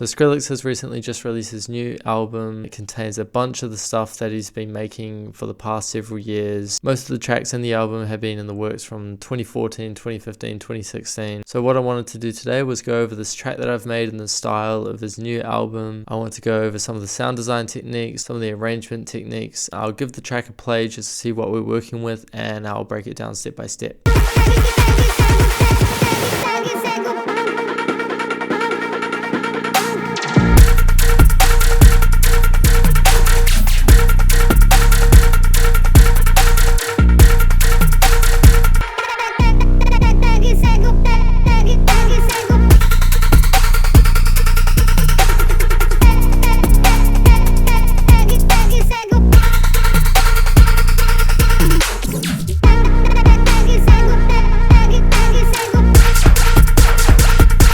So Skrillex has recently just released his new album. It contains a bunch of the stuff that he's been making for the past several years. Most of the tracks in the album have been in the works from 2014, 2015, 2016. So what I wanted to do today was go over this track that I've made in the style of his new album. I want to go over some of the sound design techniques, some of the arrangement techniques. I'll give the track a play just to see what we're working with, and I'll break it down step by step.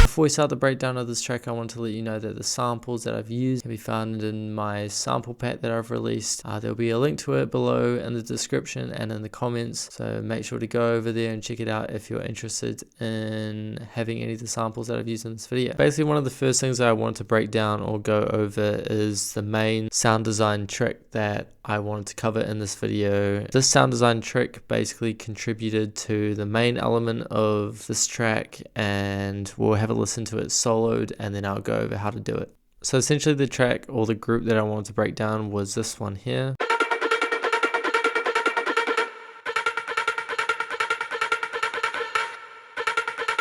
Before we start the breakdown of this track, I want to let you know that the samples that I've used can be found in my sample pack that I've released. There'll be a link to it below in the description and in the comments, so make sure to go over there and check it out if you're interested in having any of the samples that I've used in this video. Basically, one of the first things that I want to break down or go over is the main sound design trick that I wanted to cover in this video. This sound design trick basically contributed to the main element of this track, and we'll have a listen to it soloed and then I'll go over how to do it. So essentially the track or the group that I wanted to break down was this one here.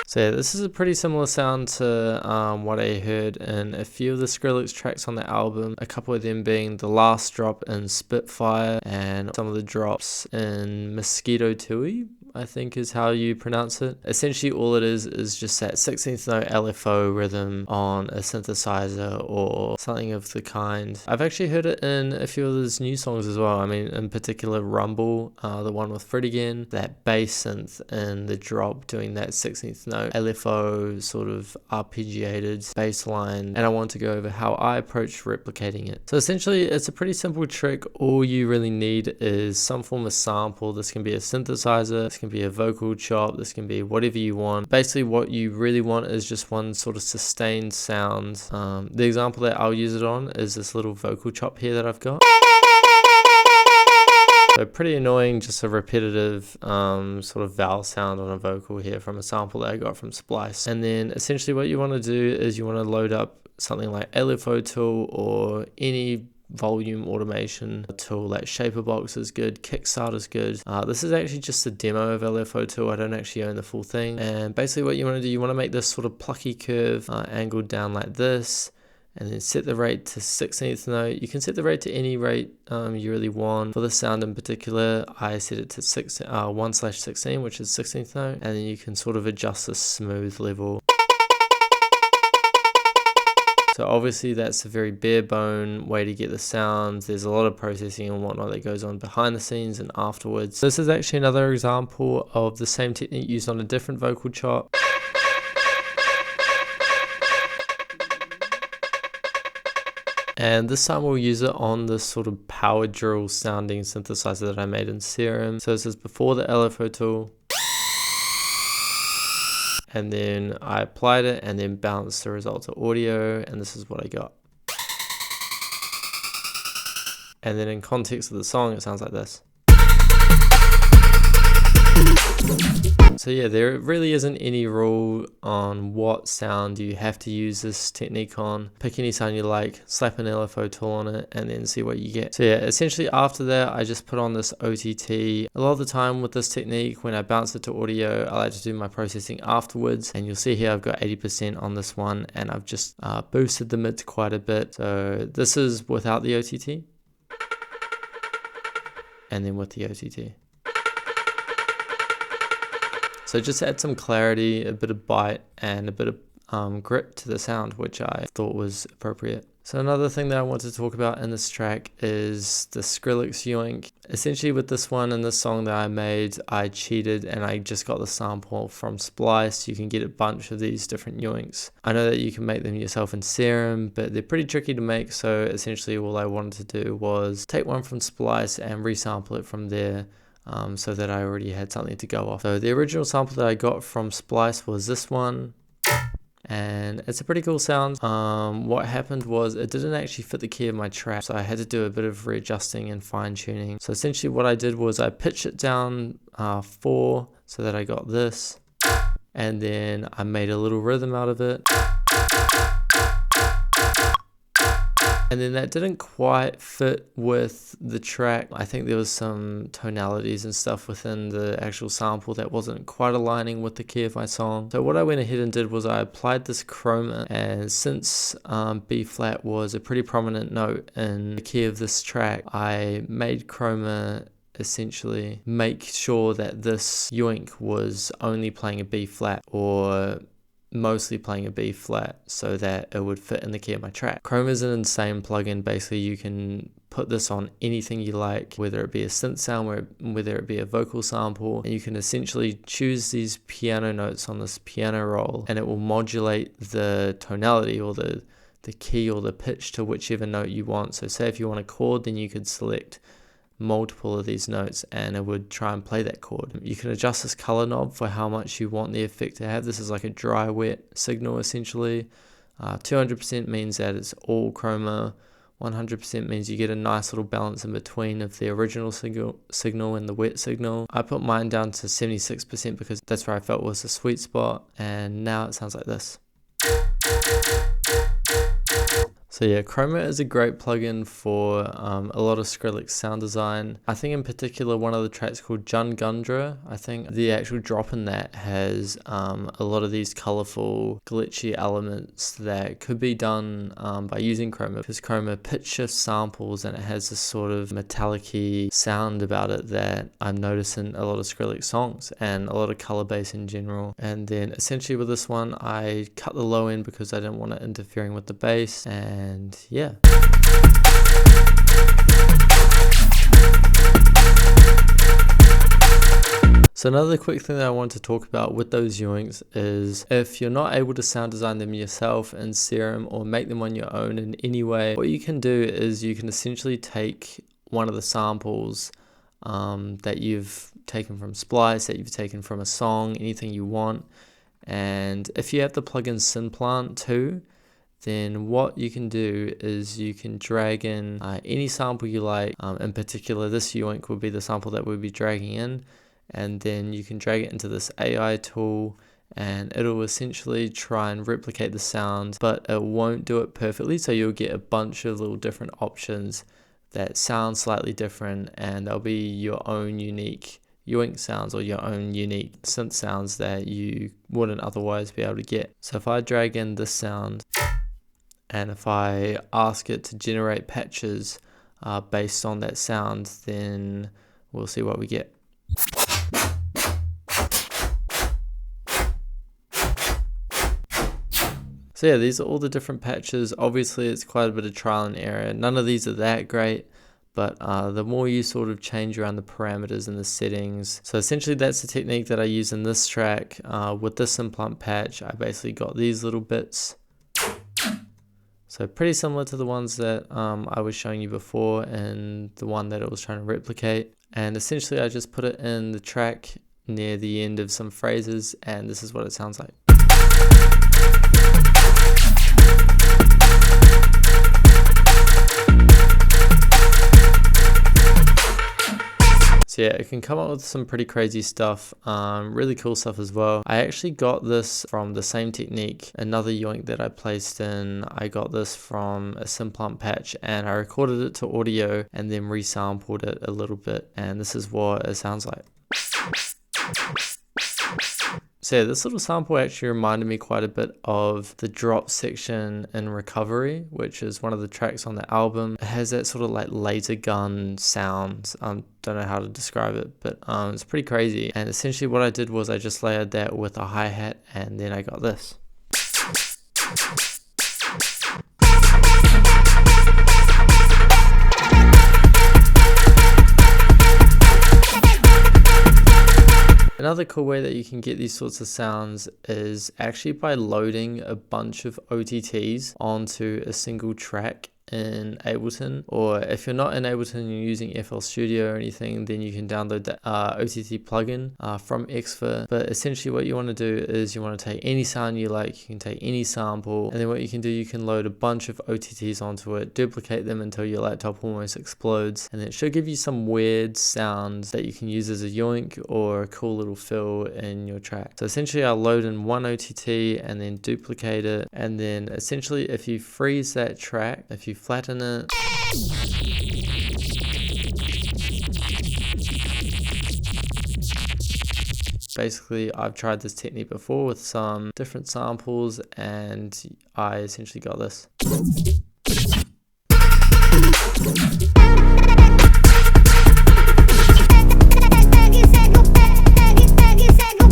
So yeah, this is a pretty similar sound to what I heard in a few of the Skrillex tracks on the album, a couple of them being the last drop in Spitfire and some of the drops in Mosquito Tui, I think is how you pronounce it. Essentially all it is just that 16th note LFO rhythm on a synthesizer or something of the kind. I've actually heard it in a few of his new songs as well. I mean, in particular Rumble, the one with Fred again, that bass synth and the drop doing that 16th note LFO sort of arpeggiated bass line, and I want to go over how I approach replicating it. So essentially it's a pretty simple trick. All you really need is some form of sample. This can be a synthesizer, this can be a vocal chop, this can be whatever you want. Basically what you really want is just one sort of sustained sound. The example that I'll use it on is this little vocal chop here that I've got. So pretty annoying, just a repetitive sort of vowel sound on a vocal here from a sample that I got from Splice. And then essentially what you want to do is you want to load up something like LFO tool or any volume automation tool. Like Shaperbox is good, Kickstart is good. This is actually just a demo of LFO tool. I don't actually own the full thing. And basically what you want to do, you want to make this sort of plucky curve angled down like this, and then set the rate to 16th note. You can set the rate to any rate you really want. For the sound in particular, I set it to 1/16, which is 16th note, and then you can sort of adjust the smooth level. So obviously that's a very bare bone way to get the sounds. There's a lot of processing and whatnot that goes on behind the scenes and afterwards. This is actually another example of the same technique used on a different vocal chop. And this time we'll use it on this sort of power drill sounding synthesizer that I made in Serum. So this is before the LFO tool. And then I applied it and then bounced the result to audio, and this is what I got. And then in context of the song, it sounds like this. So yeah, there really isn't any rule on what sound you have to use this technique on. Pick any sound you like, slap an LFO tool on it, and then see what you get. So yeah, essentially after that, I just put on this OTT. A lot of the time with this technique, when I bounce it to audio, I like to do my processing afterwards. And you'll see here I've got 80% on this one, and I've just boosted the mids quite a bit. So this is without the OTT. And then with the OTT. So just add some clarity, a bit of bite, and a bit of grip to the sound, which I thought was appropriate. So another thing that I want to talk about in this track is the Skrillex yoink. Essentially with this one and this song that I made, I cheated and I just got the sample from Splice. You can get a bunch of these different yoinks. I know that you can make them yourself in Serum, but they're pretty tricky to make. So essentially all I wanted to do was take one from Splice and resample it from there. So that I already had something to go off. So the original sample that I got from Splice was this one. and it's a pretty cool sound. What happened was it didn't actually fit the key of my track, so I had to do a bit of readjusting and fine tuning. So essentially what I did was I pitched it down 4 so that I got this, and then I made a little rhythm out of it. And then that didn't quite fit with the track. I think there was some tonalities and stuff within the actual sample that wasn't quite aligning with the key of my song. So what I went ahead and did was I applied this chroma, and since B flat was a pretty prominent note in the key of this track, I made chroma essentially make sure that this yoink was only playing a B flat or mostly playing a B flat so that it would fit in the key of my track. Chroma is an insane plugin. Basically, you can put this on anything you like, whether it be a synth sound, whether it be a vocal sample, and you can essentially choose these piano notes on this piano roll, and it will modulate the tonality or the key or the pitch to whichever note you want. So say if you want a chord, then you could select multiple of these notes and it would try and play that chord. You can adjust this color knob for how much you want the effect to have. This is like a dry wet signal essentially. 200% means that it's all chroma. 100% means you get a nice little balance in between of the original signal and the wet signal. I put mine down to 76% because that's where I felt was the sweet spot, and now it sounds like this. So yeah, Chroma is a great plugin for a lot of Skrillex sound design. I think in particular one of the tracks called Jungundra, I think the actual drop in that has a lot of these colorful glitchy elements that could be done by using Chroma, because Chroma pitch shifts samples and it has this sort of metallic-y sound about it that I'm noticing a lot of Skrillex songs and a lot of color bass in general. And then essentially with this one I cut the low end because I didn't want it interfering with the bass, and yeah. So another quick thing that I want to talk about with those yoinks is if you're not able to sound design them yourself in Serum or make them on your own in any way, what you can do is you can essentially take one of the samples that you've taken from Splice, that you've taken from a song, anything you want, and if you have the plugin Synplant too, then what you can do is you can drag in any sample you like. In particular, this yoink would be the sample that we'll be dragging in, and then you can drag it into this AI tool and it'll essentially try and replicate the sound, but it won't do it perfectly, so you'll get a bunch of little different options that sound slightly different, and they'll be your own unique yoink sounds or your own unique synth sounds that you wouldn't otherwise be able to get. So if I drag in this sound, and if I ask it to generate patches based on that sound, then we'll see what we get. So yeah, these are all the different patches. Obviously it's quite a bit of trial and error. None of these are that great, but the more you sort of change around the parameters and the settings. So essentially that's the technique that I use in this track. With this implant patch, I basically got these little bits. So pretty similar to the ones that I was showing you before and the one that it was trying to replicate. And essentially I just put it in the track near the end of some phrases, and this is what it sounds like. So yeah, it can come up with some pretty crazy stuff, really cool stuff as well. I actually got this from the same technique, another yoink that I placed in. I got this from a Synplant patch and I recorded it to audio and then resampled it a little bit, and this is what it sounds like. So yeah, this little sample actually reminded me quite a bit of the drop section in Recovery, which is one of the tracks on the album. It has that sort of like laser gun sound. Don't know how to describe it, but it's pretty crazy. And essentially what I did was I just layered that with a hi-hat, and then I got this. Another cool way that you can get these sorts of sounds is actually by loading a bunch of OTTs onto a single track in Ableton, or if you're not in Ableton and you're using FL Studio or anything, then you can download the OTT plugin from Xfer. But essentially what you want to do is you want to take any sound you like, you can take any sample, and then what you can do, you can load a bunch of OTTs onto it, duplicate them until your laptop almost explodes, and it should give you some weird sounds that you can use as a yoink or a cool little fill in your track. So essentially I'll load in one OTT and then duplicate it, and then essentially if you freeze that track, if you flatten it, basically I've tried this technique before with some different samples and I essentially got this.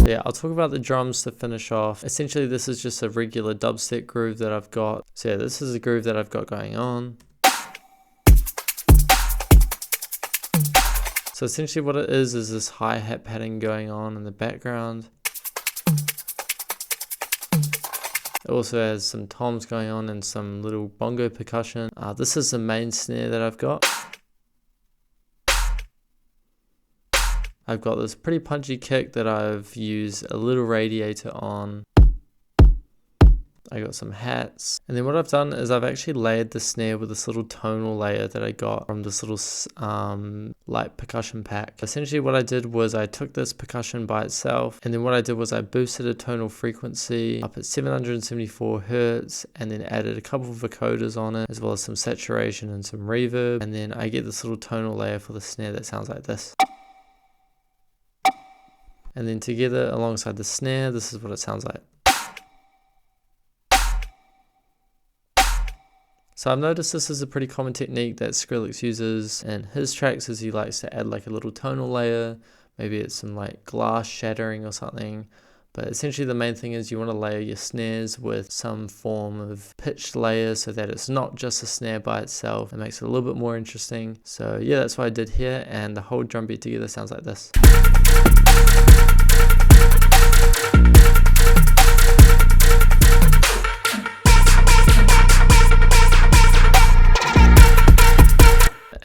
Yeah, I'll talk about the drums to finish off. Essentially this is just a regular dubstep groove that I've got. So yeah, this is a groove that I've got going on. So essentially what it is this hi-hat pattern going on in the background. It also has some toms going on and some little bongo percussion. This is the main snare that I've got. I've got this pretty punchy kick that I've used a little radiator on. I got some hats, and then what I've done is I've actually layered the snare with this little tonal layer that I got from this little light percussion pack. Essentially what I did was I took this percussion by itself, and then what I did was I boosted a tonal frequency up at 774 Hertz, and then added a couple of vocoders on it, as well as some saturation and some reverb, and then I get this little tonal layer for the snare that sounds like this. And then together alongside the snare, this is what it sounds like. So I've noticed this is a pretty common technique that Skrillex uses in his tracks, as he likes to add like a little tonal layer. Maybe it's some like glass shattering or something. But essentially the main thing is you want to layer your snares with some form of pitched layer so that it's not just a snare by itself. It makes it a little bit more interesting. So yeah, that's what I did here, and the whole drum beat together sounds like this.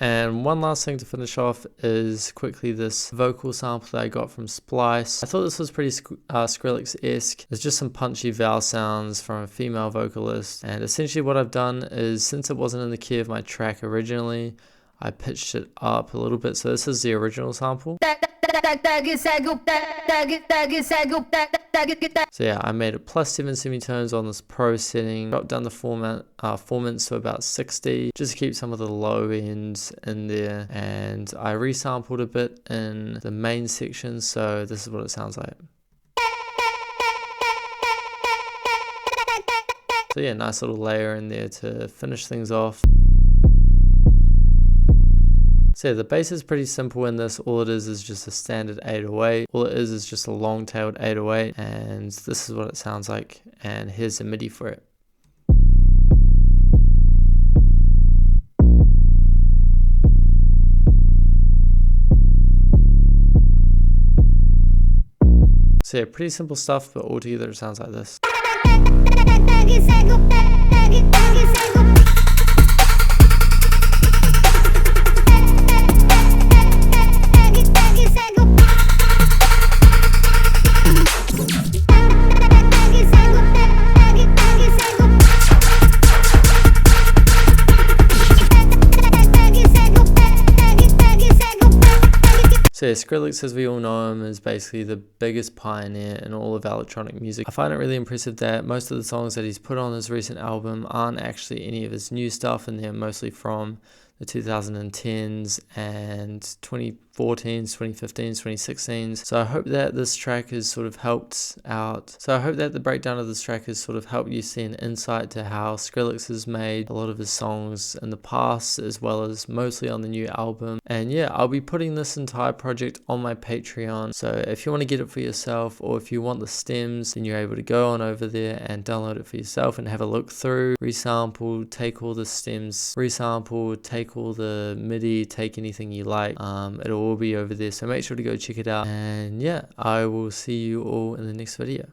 And one last thing to finish off is quickly this vocal sample that I got from Splice. I thought this was pretty Skrillex-esque. There's just some punchy vowel sounds from a female vocalist. And essentially what I've done is, since it wasn't in the key of my track originally, I pitched it up a little bit. So this is the original sample. So yeah, I made it +7 semitones on this pro setting, dropped down the formants to about 60, just to keep some of the low ends in there, and I resampled a bit in the main section, so this is what it sounds like. So yeah, nice little layer in there to finish things off. So yeah, the bass is pretty simple in this. All it is just a standard 808. All it is just a long-tailed 808, and this is what it sounds like, and here's the MIDI for it. So yeah, pretty simple stuff, but altogether it sounds like this. So yeah, Skrillex, as we all know him, is basically the biggest pioneer in all of electronic music. I find it really impressive that most of the songs that he's put on his recent album aren't actually any of his new stuff, and they're mostly from the 2010s and 2014s, 2015s, 2016s. So I hope that this track has sort of helped out. So I hope that the breakdown of this track has sort of helped you see an insight to how Skrillex has made a lot of his songs in the past, as well as mostly on the new album. And yeah, I'll be putting this entire project on my Patreon. So if you want to get it for yourself, or if you want the stems, then you're able to go on over there and download it for yourself and have a look through, resample, take all the stems, resample, take all the MIDI, take anything you like. It'll all be over there, so make sure to go check it out. And yeah, I will see you all in the next video.